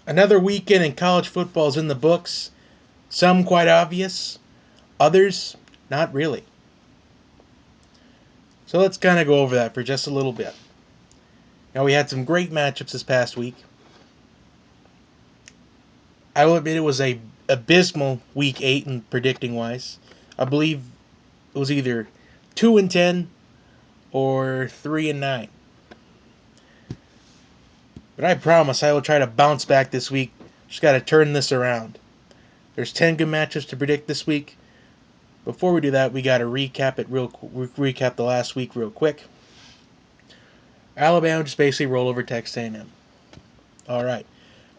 Another weekend in college football is in the books. Some quite obvious, others not really. So let's kind of go over that for just a little bit. Now, we had some great matchups this past week. I will admit it was a abysmal week 8 in predicting wise. I believe it was either 2-10 or 3-9. But I promise I will try to bounce back this week. Just got to turn this around. There's 10 good matchups to predict this week. Before we do that, we got to recap the last week real quick. Alabama just basically rolled over Texas A&M. All right.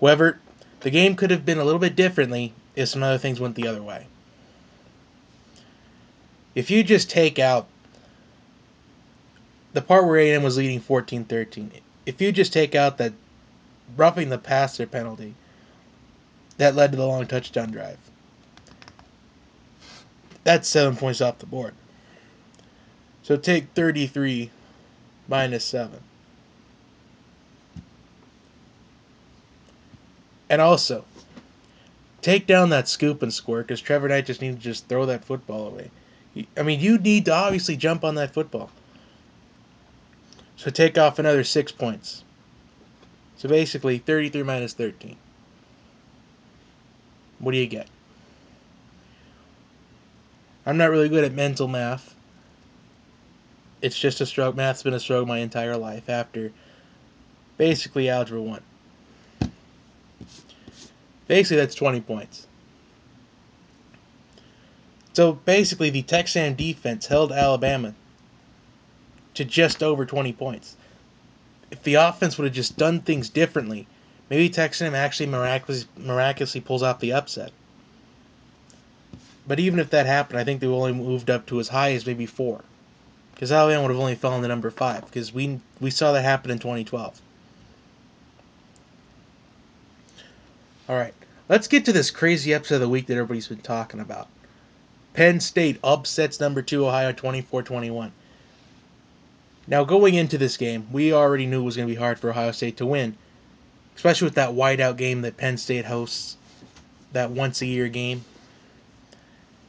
However, the game could have been a little bit differently if some other things went the other way. If you just take out the part where A&M was leading 14-13, if you just take out that roughing the passer penalty that led to the long touchdown drive, that's 7 points off the board. So take 33 minus 7. And also, take down that scoop and score because Trevor Knight just needs to just throw that football away. I mean, you need to obviously jump on that football. So take off another 6 points. So basically, 33 minus 13. What do you get? I'm not really good at mental math. It's just a struggle. Math's been a struggle my entire life after basically Algebra 1. Basically, that's 20 points. So basically, the Texas A&M defense held Alabama to just over 20 points. If the offense would have just done things differently, maybe Texas A&M actually miraculously pulls off the upset. But even if that happened, I think they only moved up to as high as maybe 4. Because Alabama would have only fallen to number 5. Because we saw that happen in 2012. Alright, let's get to this crazy upset of the week that everybody's been talking about. Penn State upsets number 2 Ohio 24-21. Now, going into this game, we already knew it was going to be hard for Ohio State to win. Especially with that whiteout game that Penn State hosts. That once-a-year game.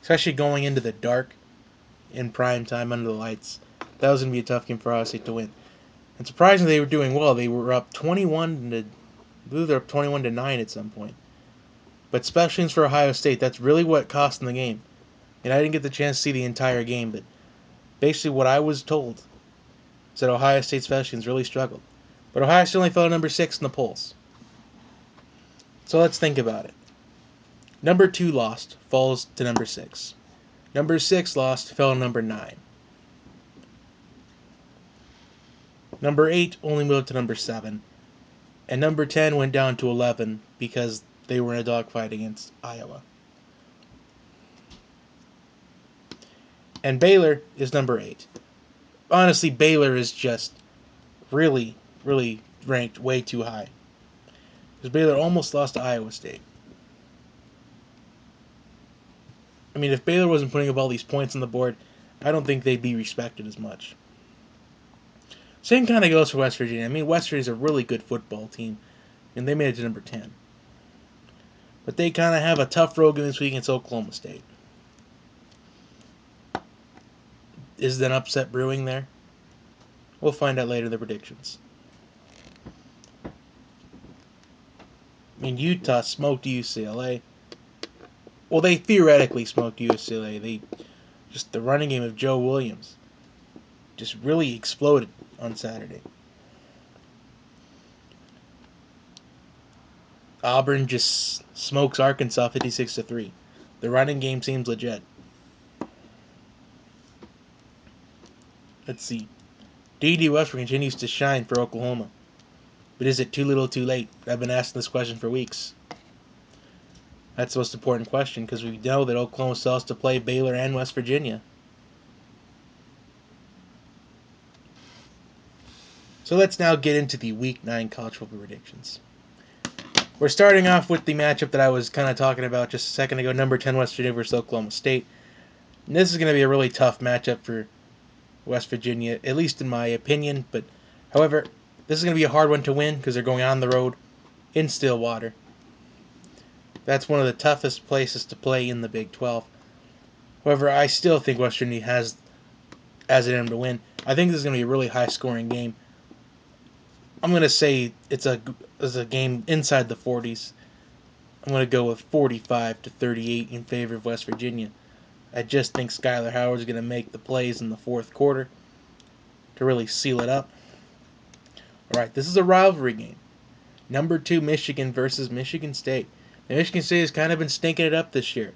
Especially going into the dark in prime time under the lights. That was going to be a tough game for Ohio State to win. And surprisingly, they were doing well. They were up 21 to, I believe they're up 21-9 at some point. But special teams for Ohio State, that's really what cost them the game. And I didn't get the chance to see the entire game, but basically what I was told is that Ohio State special teams really struggled. But Ohio State only fell to number 6 in the polls. So let's think about it. Number 2 lost, falls to number 6. Number 6 lost, fell to number 9. Number 8 only moved to number 7. And number 10 went down to 11 because they were in a dogfight against Iowa. And Baylor is number 8. Honestly, Baylor is just really, really ranked way too high. Because Baylor almost lost to Iowa State. I mean, if Baylor wasn't putting up all these points on the board, I don't think they'd be respected as much. Same kind of goes for West Virginia. I mean, West Virginia's a really good football team, and they made it to number 10. But they kind of have a tough road game this week against Oklahoma State. Is there an upset brewing there? We'll find out later in the predictions. I mean, Utah smoked UCLA. Well, they theoretically smoked UCLA. The running game of Joe Williams just really exploded on Saturday. Auburn just smokes Arkansas 56-3. The running game seems legit. Let's see. D.D. Westbrook continues to shine for Oklahoma. But is it too little too late? I've been asking this question for weeks. That's the most important question because we know that Oklahoma still has to play Baylor and West Virginia. So let's now get into the Week 9 college football predictions. We're starting off with the matchup that I was kind of talking about just a second ago, number 10 West Virginia versus Oklahoma State. And this is going to be a really tough matchup for West Virginia, at least in my opinion. But, however, this is going to be a hard one to win because they're going on the road in Stillwater. That's one of the toughest places to play in the Big 12. However, I still think West Virginia has it in them to win. I think this is going to be a really high-scoring game. I'm going to say it's a game inside the 40s. I'm going to go with 45-38 in favor of West Virginia. I just think Skylar Howard's going to make the plays in the fourth quarter to really seal it up. All right, this is a rivalry game. Number 2 Michigan versus Michigan State. Now, Michigan State has kind of been stinking it up this year.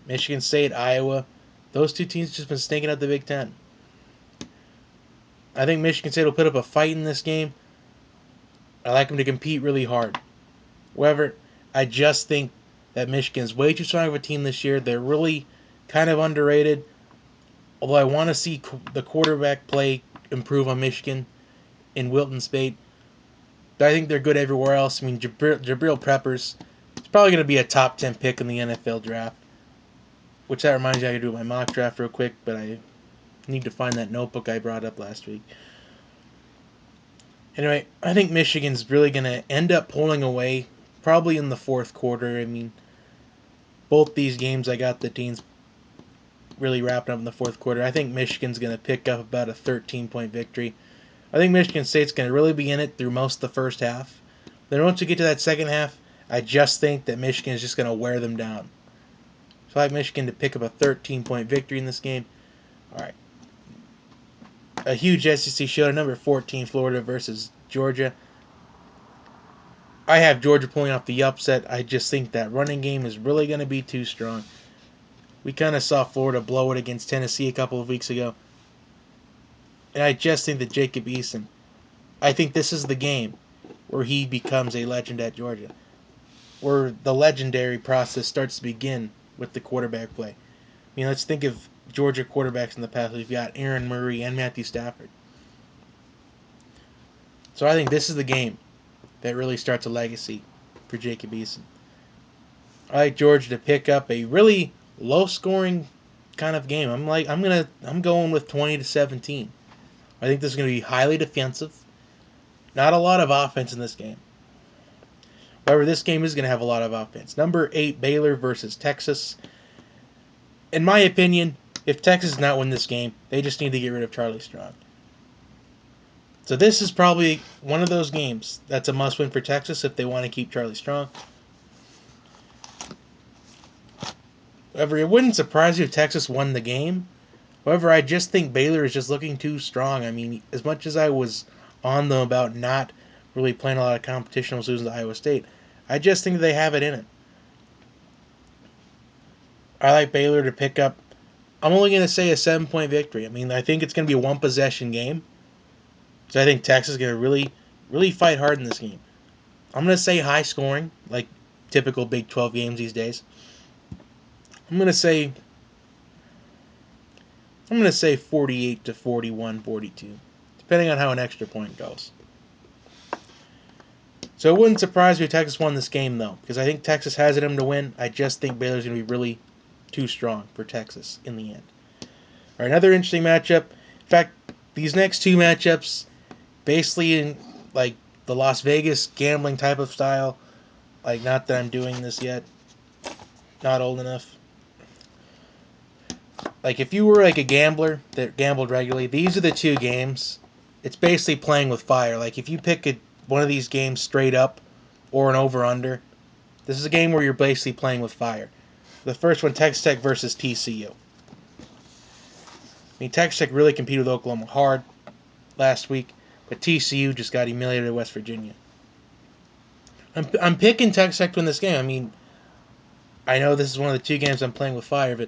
Michigan State, Iowa, those two teams just been stinking up the Big Ten. I think Michigan State will put up a fight in this game. I like them to compete really hard. However, I just think that Michigan's way too strong of a team this year. They're really kind of underrated. Although I want to see the quarterback play improve on Michigan in Wilton Spate. But I think they're good everywhere else. I mean, Jabril Peppers is probably going to be a top 10 pick in the NFL draft. Which that reminds me, I got to do my mock draft real quick, but I need to find that notebook I brought up last week. Anyway, I think Michigan's really going to end up pulling away, probably in the fourth quarter. I mean, both these games I got the teams really wrapping up in the fourth quarter. I think Michigan's going to pick up about a 13-point victory. I think Michigan State's going to really be in it through most of the first half. Then once you get to that second half, I just think that Michigan is just going to wear them down. So I like Michigan to pick up a 13-point victory in this game. All right. A huge SEC show, number 14, Florida versus Georgia. I have Georgia pulling off the upset. I just think that running game is really going to be too strong. We kind of saw Florida blow it against Tennessee a couple of weeks ago. And I just think that Jacob Eason, I think this is the game where he becomes a legend at Georgia. Where the legendary process starts to begin with the quarterback play. I mean, let's think of Georgia quarterbacks in the past. We've got Aaron Murray and Matthew Stafford. So I think this is the game that really starts a legacy for Jacob Eason. I like Georgia to pick up a really low-scoring kind of game. I'm going with 20-17. I think this is going to be highly defensive. Not a lot of offense in this game. However, this game is going to have a lot of offense. Number 8, Baylor versus Texas. In my opinion, if Texas does not win this game, they just need to get rid of Charlie Strong. So this is probably one of those games that's a must-win for Texas if they want to keep Charlie Strong. However, it wouldn't surprise you if Texas won the game. However, I just think Baylor is just looking too strong. I mean, as much as I was on them about not really playing a lot of competition with losing to Iowa State, I just think they have it in it. I like Baylor to pick up. I'm only going to say a 7-point victory. I mean, I think it's going to be a one-possession game. So I think Texas is going to really fight hard in this game. I'm going to say high scoring, like typical Big 12 games these days. I'm going to say 48-41, 42, depending on how an extra point goes. So it wouldn't surprise me if Texas won this game, though, because I think Texas has it in them to win. I just think Baylor's going to be really too strong for Texas in the end. All right, another interesting matchup. In fact, these next two matchups, basically in like the Las Vegas gambling type of style. Like, not that I'm doing this yet. Not old enough. Like, if you were like a gambler that gambled regularly, these are the two games. It's basically playing with fire. Like, if you pick one of these games straight up or an over-under, this is a game where you're basically playing with fire. The first one, Texas Tech versus TCU. I mean, Texas Tech really competed with Oklahoma hard last week, but TCU just got humiliated at West Virginia. I'm picking Texas Tech to win this game. I mean, I know this is one of the two games I'm playing with fire, but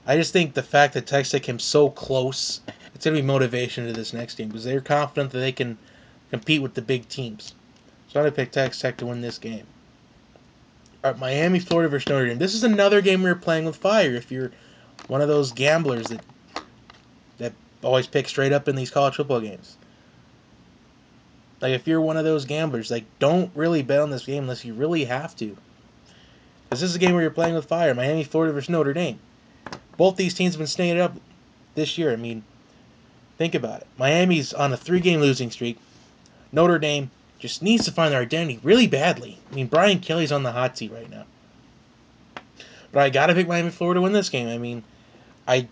I just think the fact that Texas Tech came so close, it's going to be motivation to this next game because they're confident that they can compete with the big teams. So I'm going to pick Texas Tech to win this game. All right, Miami, Florida versus Notre Dame. This is another game we're playing with fire. If you're one of those gamblers that always pick straight up in these college football games. Like, if you're one of those gamblers, like, don't really bet on this game unless you really have to. Because this is a game where you're playing with fire. Miami, Florida versus Notre Dame. Both these teams have been staying it up this year. I mean, think about it. Miami's on a 3-game losing streak. Notre Dame just needs to find their identity really badly. I mean, Brian Kelly's on the hot seat right now. But I got to pick Miami of Florida to win this game. I mean, I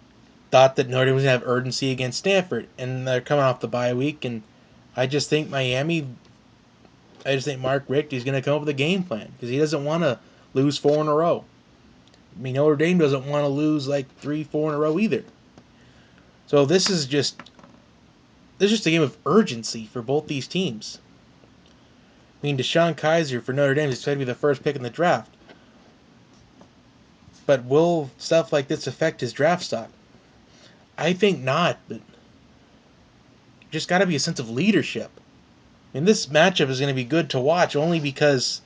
thought that Notre Dame was going to have urgency against Stanford, and they're coming off the bye week, and I just think Mark Richt is going to come up with a game plan because he doesn't want to lose 4 in a row. I mean, Notre Dame doesn't want to lose like 3, 4 in a row either. So this is just a game of urgency for both these teams. I mean, Deshaun Kaiser for Notre Dame is expected to be the first pick in the draft. But will stuff like this affect his draft stock? I think not, but just got to be a sense of leadership. I mean, this matchup is going to be good to watch only because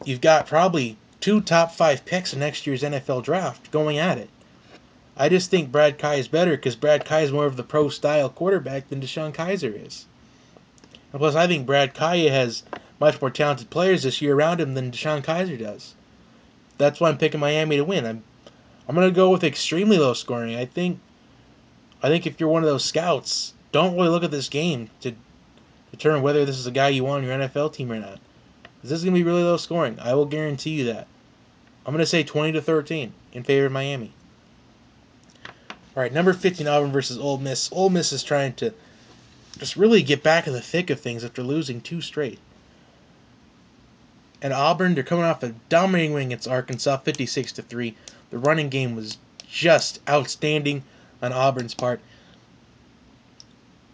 you've got probably 2 top 5 picks in next year's NFL draft going at it. I just think Brad Kai is better because Brad Kai is more of the pro-style quarterback than Deshaun Kaiser is. And plus, I think Brad Kai has much more talented players this year around him than Deshaun Kaiser does. That's why I'm picking Miami to win. I'm going to go with extremely low scoring. I think if you're one of those scouts, don't really look at this game to determine whether this is a guy you want on your NFL team or not. This is going to be really low scoring. I will guarantee you that. I'm going to say 20-13 in favor of Miami. All right, number 15, Auburn versus Ole Miss. Ole Miss is trying to just really get back in the thick of things after losing 2 straight. And Auburn, they're coming off a dominating win against Arkansas, 56-3. The running game was just outstanding on Auburn's part.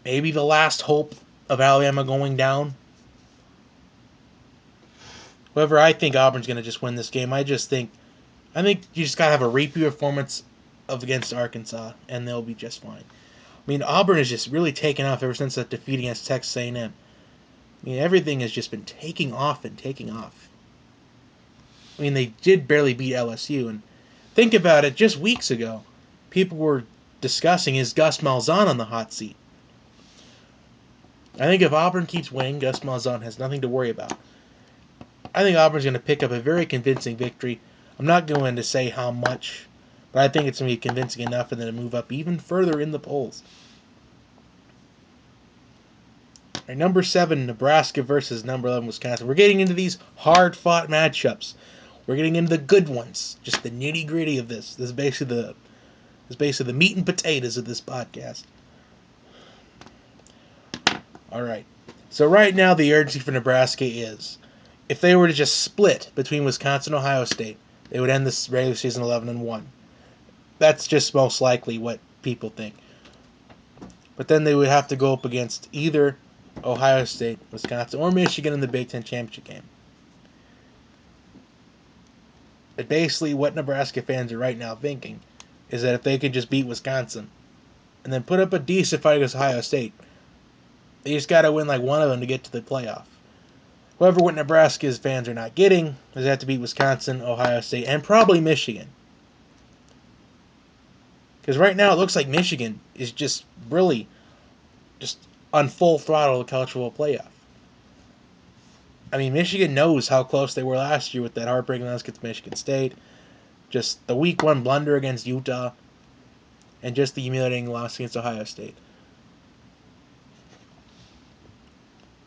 Maybe the last hope of Alabama going down. However, I think Auburn's going to just win this game. I think you just got to have a repeat performance against Arkansas, and they'll be just fine. I mean, Auburn has just really taken off ever since that defeat against Texas A&M. I mean, everything has just been taking off and taking off. I mean, they did barely beat LSU, and think about it, just weeks ago, people were discussing, is Gus Malzahn on the hot seat? I think if Auburn keeps winning, Gus Malzahn has nothing to worry about. I think Auburn's going to pick up a very convincing victory. I'm not going to say how much, but I think it's going to be convincing enough for them to move up even further in the polls. Right, number 7, Nebraska versus number 11, Wisconsin. We're getting into these hard-fought matchups. We're getting into the good ones, just the nitty-gritty of this. This is basically the meat and potatoes of this podcast. All right. So right now, the urgency for Nebraska is, if they were to just split between Wisconsin and Ohio State, they would end this regular season 11-1. That's just most likely what people think. But then they would have to go up against either Ohio State, Wisconsin, or Michigan in the Big Ten championship game. But basically, what Nebraska fans are right now thinking is that if they could just beat Wisconsin and then put up a decent fight against Ohio State, they just got to win like one of them to get to the playoff. However, what Nebraska's fans are not getting is they have to beat Wisconsin, Ohio State, and probably Michigan. Because right now it looks like Michigan is just really just on full throttle of the college football playoff. I mean, Michigan knows how close they were last year with that heartbreaking loss against Michigan State. Just the week 1 blunder against Utah. And just the humiliating loss against Ohio State.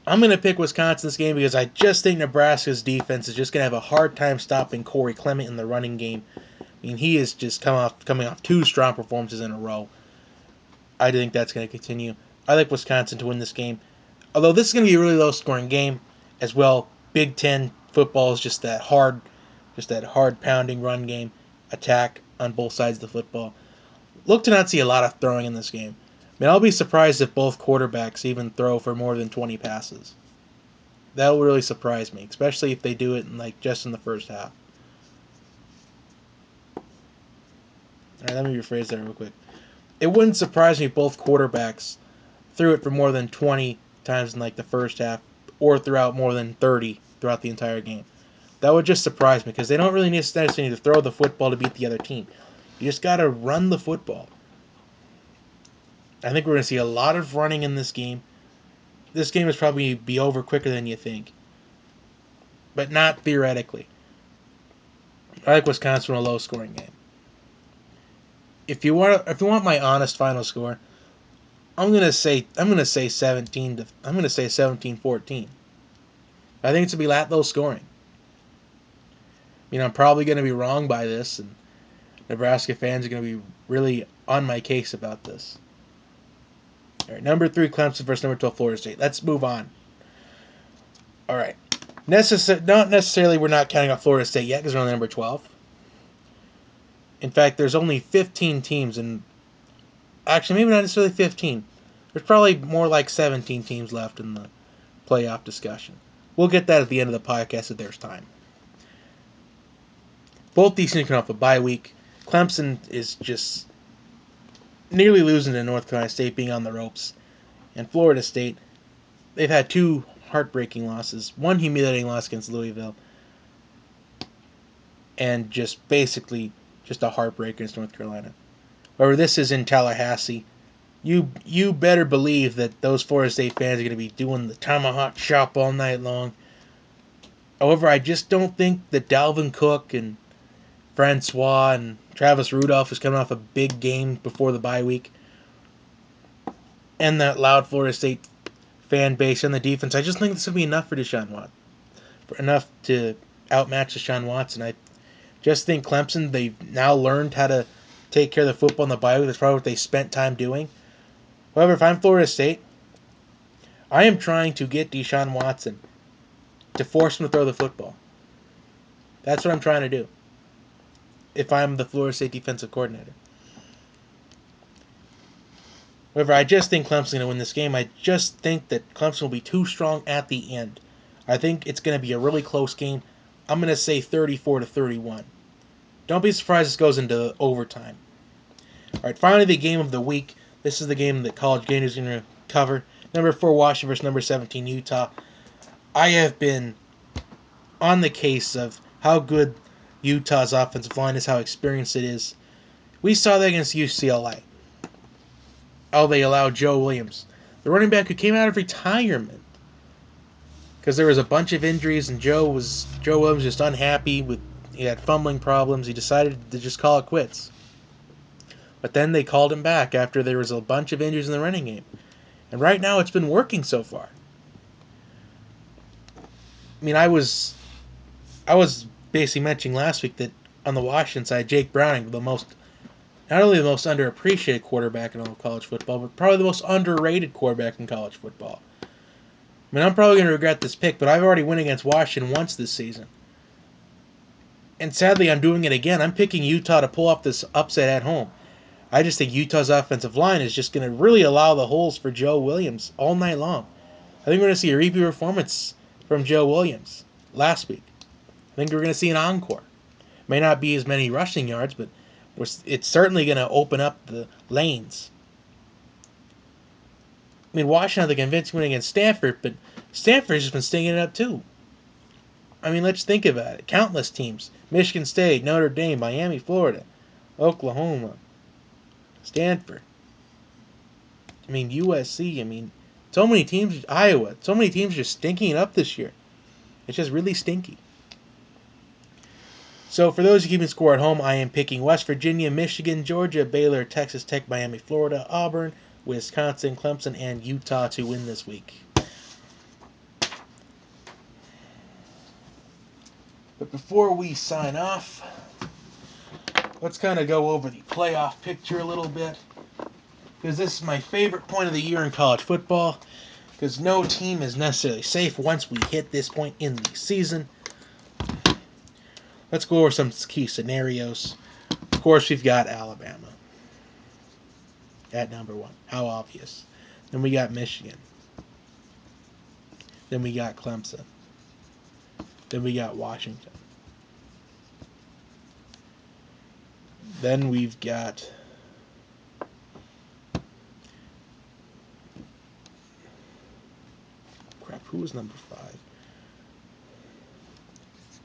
I'm going to pick Wisconsin this game because I just think Nebraska's defense is just going to have a hard time stopping Corey Clement in the running game. I mean, he is just coming off 2 strong performances in a row. I think that's going to continue. I like Wisconsin to win this game. Although this is going to be a really low-scoring game as well. Big Ten football is just that hard pounding run game, attack on both sides of the football. Look to not see a lot of throwing in this game. I mean, I'll be surprised if both quarterbacks even throw for more than 20 passes. That will really surprise me, especially if they do it just in the first half. All right, let me rephrase that real quick. It wouldn't surprise me if both quarterbacks threw it for more than 20 times in the first half, or throughout more than 30 throughout the entire game. That would just surprise me because they don't really necessarily need to throw the football to beat the other team. You just got to run the football. I think we're going to see a lot of running in this game. This game is probably be over quicker than you think, but not theoretically. I like Wisconsin in a low-scoring game. If you want my honest final score, I'm gonna say 17-14. I think it's gonna be that low scoring. I I'm probably going to be wrong by this, and Nebraska fans are going to be really on my case about this. All right, number 3, Clemson versus number 12, Florida State. Let's move on. All right. Not necessarily we're not counting out Florida State yet because we're only number 12. In fact, there's only 15 teams, and actually maybe not necessarily 15. There's probably more like 17 teams left in the playoff discussion. We'll get that at the end of the podcast if there's time. Both these teams come off a bye week. Clemson is just nearly losing to North Carolina State, being on the ropes. And Florida State, they've had 2 heartbreaking losses. One humiliating loss against Louisville. And just basically just a heartbreaker against North Carolina. However, this is in Tallahassee. You better believe that those Florida State fans are going to be doing the tomahawk chop all night long. However, I just don't think that Dalvin Cook and Francois and Travis Rudolph is coming off a big game before the bye week. And that loud Florida State fan base and the defense, I just think this is going to be enough for Deshaun Watson. Enough to outmatch Deshaun Watson. I just think Clemson, they've now learned how to take care of the football in the bye week. That's probably what they spent time doing. However, if I'm Florida State, I am trying to get Deshaun Watson to force him to throw the football. That's what I'm trying to do if I'm the Florida State defensive coordinator. However, I just think Clemson's going to win this game. I just think that Clemson will be too strong at the end. I think it's going to be a really close game. I'm going to say 34-31. Don't be surprised this goes into overtime. All right, finally the game of the week. This is the game that College Game is going to cover. Number 4, Washington versus number 17, Utah. I have been on the case of how good Utah's offensive line is, how experienced it is. We saw that against UCLA. Oh, they allowed Joe Williams, the running back who came out of retirement, because there was a bunch of injuries, and Joe Williams just unhappy with, he had fumbling problems. He decided to just call it quits. But then they called him back after there was a bunch of injuries in the running game. And right now it's been working so far. I mean, I was basically mentioning last week that on the Washington side, Jake Browning, not only the most underappreciated quarterback in all of college football, but probably the most underrated quarterback in college football. I mean, I'm probably going to regret this pick, but I've already won against Washington once this season. And sadly, I'm doing it again. I'm picking Utah to pull off this upset at home. I just think Utah's offensive line is just going to really allow the holes for Joe Williams all night long. I think we're going to see a repeat performance from Joe Williams last week. I think we're going to see an encore. May not be as many rushing yards, but it's certainly going to open up the lanes. I mean, Washington had the convincing win against Stanford, but Stanford's just been stinging it up too. I mean, let's think about it. Countless teams. Michigan State, Notre Dame, Miami, Florida, Oklahoma, Stanford. I mean, USC. I mean, so many teams. Iowa. So many teams just stinking it up this year. It's just really stinky. So for those who keeping score at home, I am picking West Virginia, Michigan, Georgia, Baylor, Texas Tech, Miami, Florida, Auburn, Wisconsin, Clemson, and Utah to win this week. But before we sign off, let's kind of go over the playoff picture a little bit. Because this is my favorite point of the year in college football. Because no team is necessarily safe once we hit this point in the season. Let's go over some key scenarios. Of course, we've got Alabama at number 1. How obvious. Then we got Michigan. Then we got Clemson. Then we got Washington. Then we've got who was number 5?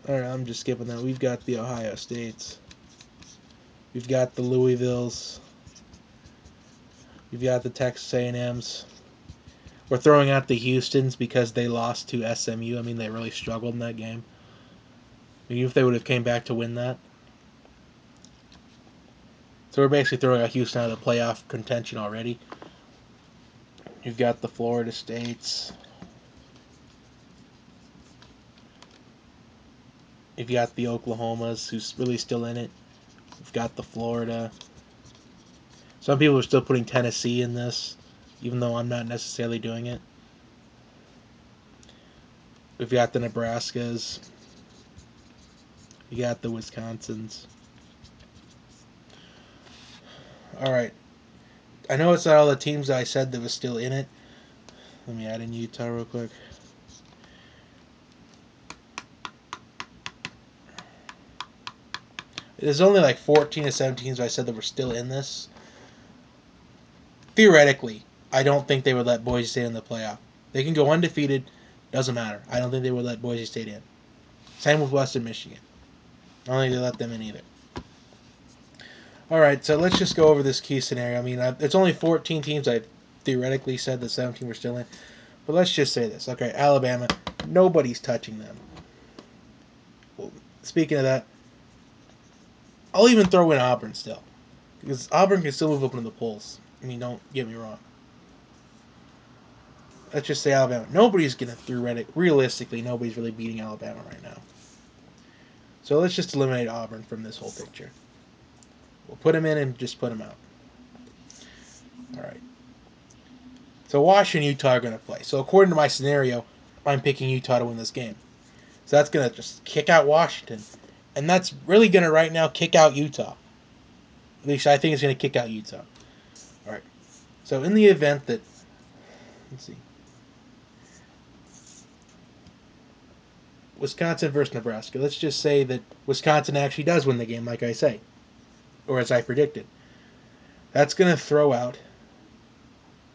Alright, I'm just skipping that. We've got the Ohio States. We've got the Louisvilles. We've got the Texas A&Ms. We're throwing out the Houstons because they lost to SMU. I mean, they really struggled in that game. Even if they would have came back to win that. So we're basically throwing out Houston out of the playoff contention already. You've got the Florida States. You've got the Oklahomas, who's really still in it. You've got the Florida. Some people are still putting Tennessee in this, even though I'm not necessarily doing it. We've got the Nebraskas. You got the Wisconsins. All right. I know it's not all the teams that I said that was still in it. Let me add in Utah real quick. There's only like 14 to 17 teams I said that were still in this. Theoretically, I don't think they would let Boise State in the playoff. They can go undefeated. Doesn't matter. I don't think they would let Boise State in. Same with Western Michigan. I don't think they let them in either. All right, so let's just go over this key scenario. I mean, it's only 14 teams I theoretically said that 17 were still in. But let's just say this. Okay, Alabama, nobody's touching them. Well, speaking of that, I'll even throw in Auburn still. Because Auburn can still move up into the polls. I mean, don't get me wrong. Let's just say Alabama. Nobody's going to, realistically, nobody's really beating Alabama right now. So let's just eliminate Auburn from this whole picture. We'll put them in and just put them out. All right. So Washington and Utah are going to play. So according to my scenario, I'm picking Utah to win this game. So that's going to just kick out Washington. And that's really going to right now kick out Utah. At least I think it's going to kick out Utah. All right. So in the event that, let's see, Wisconsin versus Nebraska. Let's just say that Wisconsin actually does win the game, like I say, or as I predicted. That's going to throw out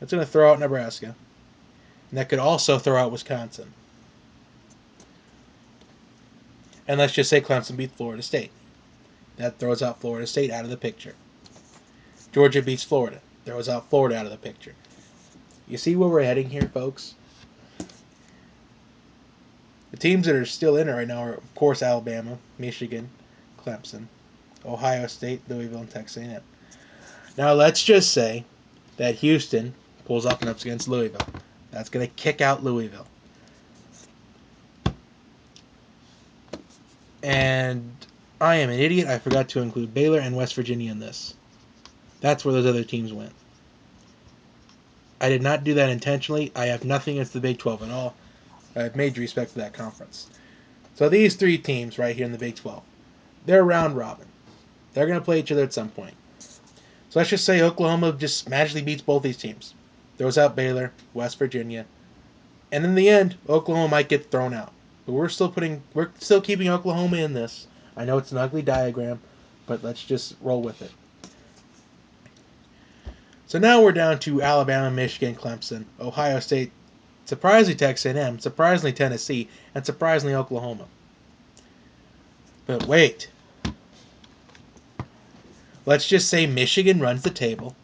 Nebraska. And that could also throw out Wisconsin. And let's just say Clemson beats Florida State. That throws out Florida State out of the picture. Georgia beats Florida. Throws out Florida out of the picture. You see where we're heading here, folks? The teams that are still in it right now are, of course, Alabama, Michigan, Clemson, Ohio State, Louisville, and Texas A&M. Now, let's just say that Houston pulls off an upset against Louisville. That's going to kick out Louisville. And I am an idiot. I forgot to include Baylor and West Virginia in this. That's where those other teams went. I did not do that intentionally. I have nothing against the Big 12 at all. I have major respect for that conference. So these three teams right here in the Big 12, they're round robin. They're going to play each other at some point. So let's just say Oklahoma just magically beats both these teams. Throws out Baylor, West Virginia. And in the end, Oklahoma might get thrown out. But we're still keeping Oklahoma in this. I know it's an ugly diagram, but let's just roll with it. So now we're down to Alabama, Michigan, Clemson, Ohio State, surprisingly Texas A&M, surprisingly Tennessee, and surprisingly Oklahoma. But wait. Let's just say Michigan runs the table,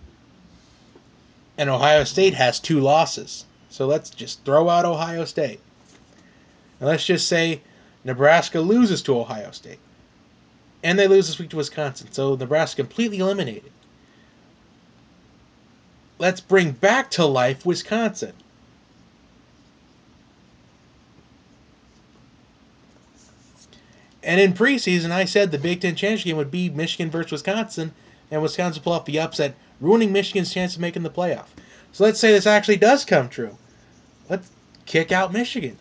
and Ohio State has 2 losses. So let's just throw out Ohio State. And let's just say Nebraska loses to Ohio State. And they lose this week to Wisconsin. So Nebraska completely eliminated. Let's bring back to life Wisconsin. And in preseason, I said the Big Ten championship game would be Michigan versus Wisconsin, and Wisconsin pull off the upset, ruining Michigan's chance of making the playoff. So let's say this actually does come true. Let's kick out Michigan.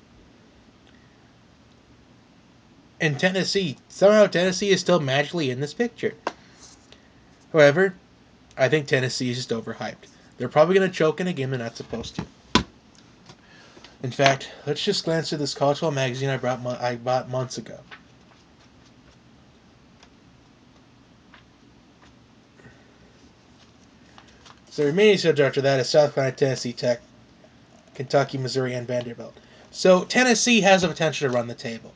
And Tennessee, somehow Tennessee is still magically in this picture. However, I think Tennessee is just overhyped. They're probably going to choke in a game they're not supposed to. In fact, let's just glance through this college football magazine I bought months ago. So the remaining subject after that is South Carolina, Tennessee Tech, Kentucky, Missouri, and Vanderbilt. So Tennessee has the potential to run the table.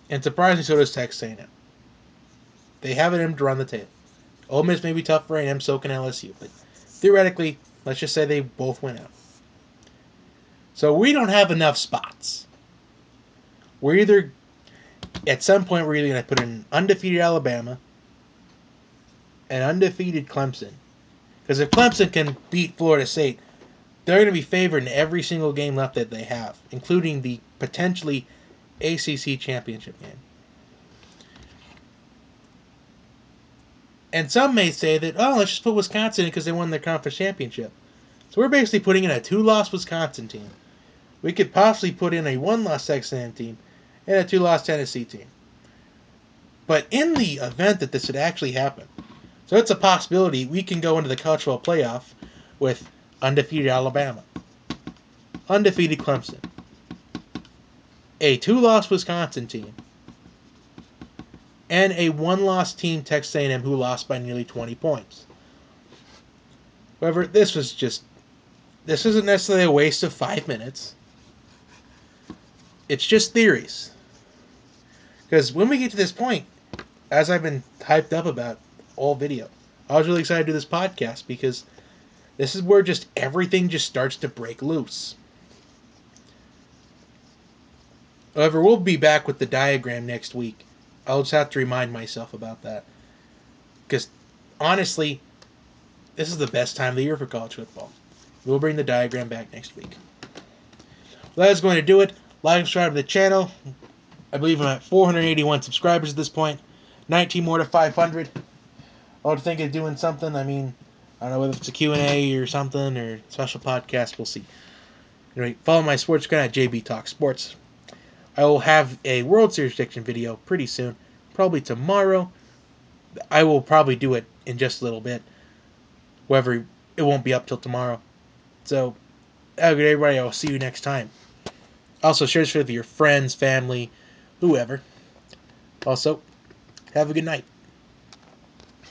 And surprisingly, so does Texas A&M. They have it in them to run the table. Ole Miss may be tough for A&M, so can LSU. But theoretically, let's just say they both win out. So we don't have enough spots. At some point, we're either going to put in undefeated Alabama and undefeated Clemson. Because if Clemson can beat Florida State, they're going to be favored in every single game left that they have, including the potentially ACC championship game. And some may say that, oh, let's just put Wisconsin in because they won their conference championship. So we're basically putting in a 2-loss Wisconsin team. We could possibly put in a 1-loss Texas A&M team and a 2-loss Tennessee team. But in the event that this would actually happen, so it's a possibility we can go into the college football playoff with undefeated Alabama, undefeated Clemson, a 2-loss Wisconsin team, and a 1-loss team Texas A&M who lost by nearly 20 points. However, this isn't necessarily a waste of 5 minutes. It's just theories. Because when we get to this point, as I've been hyped up about all video, I was really excited to do this podcast because this is where just everything just starts to break loose. However, we'll be back with the diagram next week. I'll just have to remind myself about that. Because, honestly, this is the best time of the year for college football. We'll bring the diagram back next week. Well, that's going to do it. Like and subscribe to the channel. I believe I'm at 481 subscribers at this point. 19 more to 500. I would think of doing something. I mean, I don't know whether it's a Q&A or something or special podcast. We'll see. Anyway, follow my sports account at JB Talk Sports. I will have a World Series prediction video pretty soon. Probably tomorrow. I will probably do it in just a little bit. However, it won't be up till tomorrow. So, have a good day, everybody. I will see you next time. Also, share this with your friends, family, whoever. Also, have a good night.